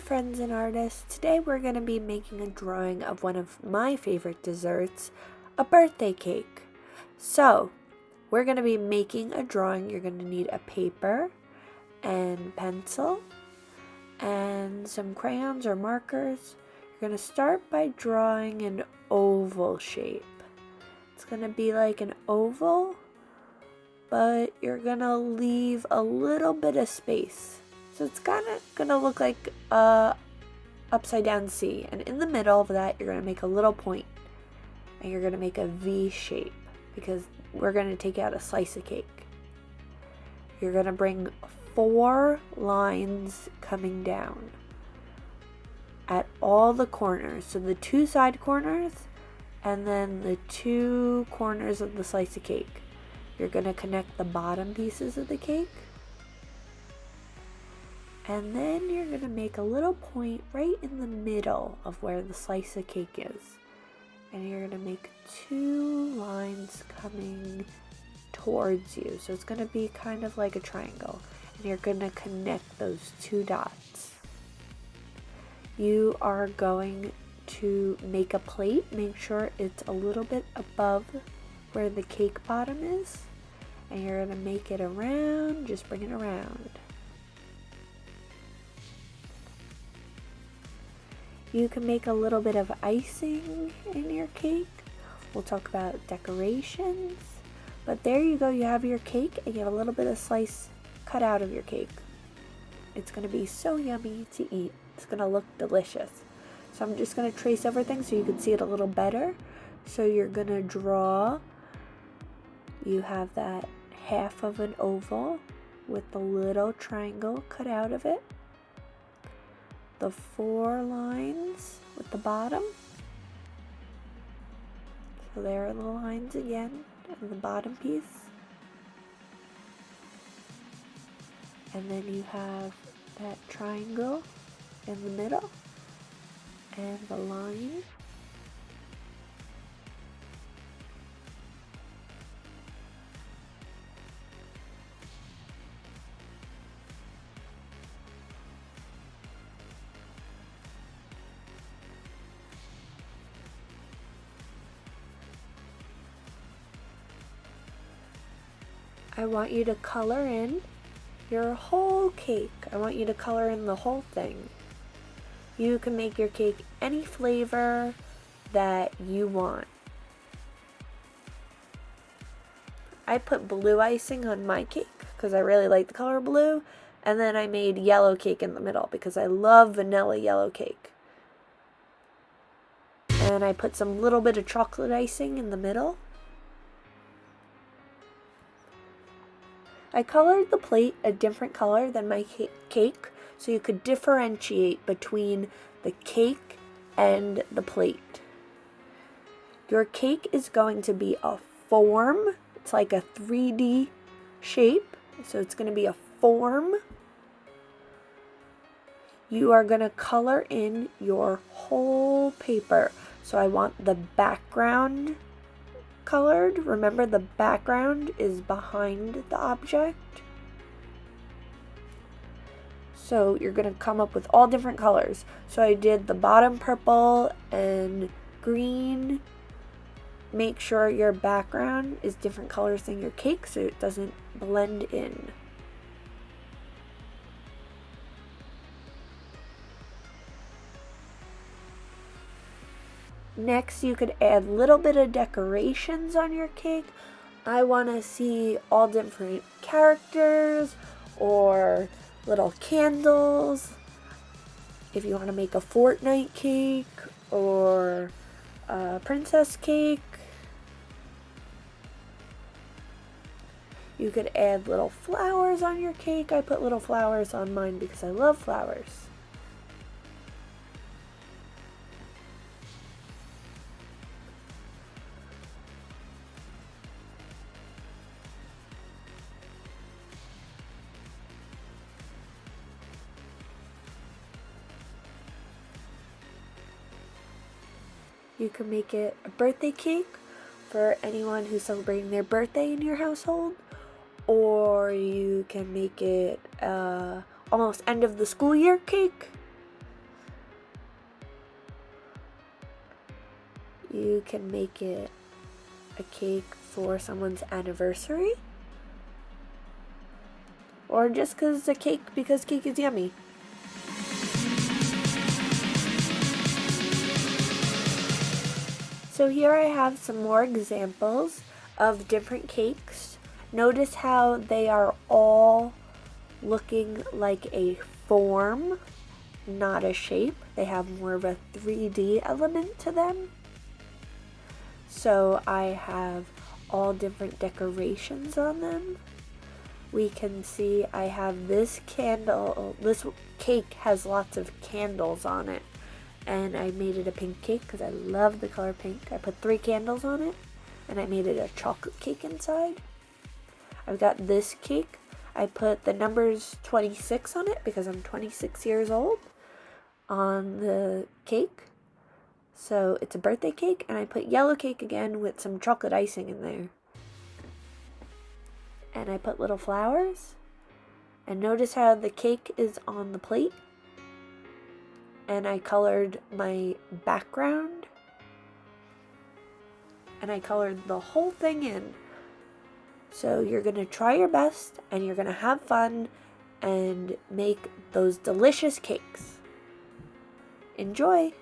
friends and artists. Today we're going to be making a drawing of one of my favorite desserts, a birthday cake. So, we're going to be making a drawing. You're going to need a paper and pencil and some crayons or markers. You're going to start by drawing an oval shape. It's going to be like an oval, but you're going to leave a little bit of space. So it's kind of going to look like a upside down C. And in the middle of that, you're going to make a little point. And you're going to make a V shape because we're going to take out a slice of cake. You're going to bring 4 lines coming down at all the corners. So the 2 side corners and then the 2 corners of the slice of cake. You're going to connect the bottom pieces of the cake. And then you're going to make a little point right in the middle of where the slice of cake is. And you're going to make 2 lines coming towards you. So it's going to be kind of like a triangle. And you're going to connect those 2 dots. You are going to make a plate. Make sure it's a little bit above where the cake bottom is. And you're going to make it around. Just bring it around. You can make a little bit of icing in your cake. We'll talk about decorations. But there you go, you have your cake and you have a little bit of slice cut out of your cake. It's going to be so yummy to eat. It's going to look delicious. So I'm just going to trace everything so you can see it a little better. So you're going to draw. You have that half of an oval with the little triangle cut out of it. The 4 lines with the bottom. So there are the lines again and the bottom piece. And then you have that triangle in the middle and the line. I want you to color in your whole cake. I want you to color in the whole thing. You can make your cake any flavor that you want. I put blue icing on my cake because I really like the color blue. And then I made yellow cake in the middle because I love vanilla yellow cake. And I put some little bit of chocolate icing in the middle. I colored the plate a different color than my cake so you could differentiate between the cake and the plate. Your cake is going to be a form. It's like a 3D shape, so it's going to be a form. You are going to color in your whole paper. So I want the background colored. Remember, the background is behind the object. So you're going to come up with all different colors. So I did the bottom purple and green. Make sure your background is different colors than your cake so it doesn't blend in. Next, you could add a little bit of decorations on your cake. I want to see all different characters or little candles. If you want to make a Fortnite cake or a princess cake. You could add little flowers on your cake. I put little flowers on mine because I love flowers. You can make it a birthday cake for anyone who's celebrating their birthday in your household, or you can make it almost end of the school year cake You can make it a cake for someone's anniversary, or just because cake is yummy. So here I have some more examples of different cakes. Notice how they are all looking like a form, not a shape. They have more of a 3D element to them. So I have all different decorations on them. We can see I have this candle. This cake has lots of candles on it. And I made it a pink cake because I love the color pink. I put 3 candles on it, and I made it a chocolate cake inside. I've got this cake. I put the numbers 26 on it because I'm 26 years old on the cake. So it's a birthday cake, and I put yellow cake again with some chocolate icing in there. And I put little flowers. And notice how the cake is on the plate. And I colored my background. And I colored the whole thing in. So you're going to try your best, and you're going to have fun and make those delicious cakes. Enjoy!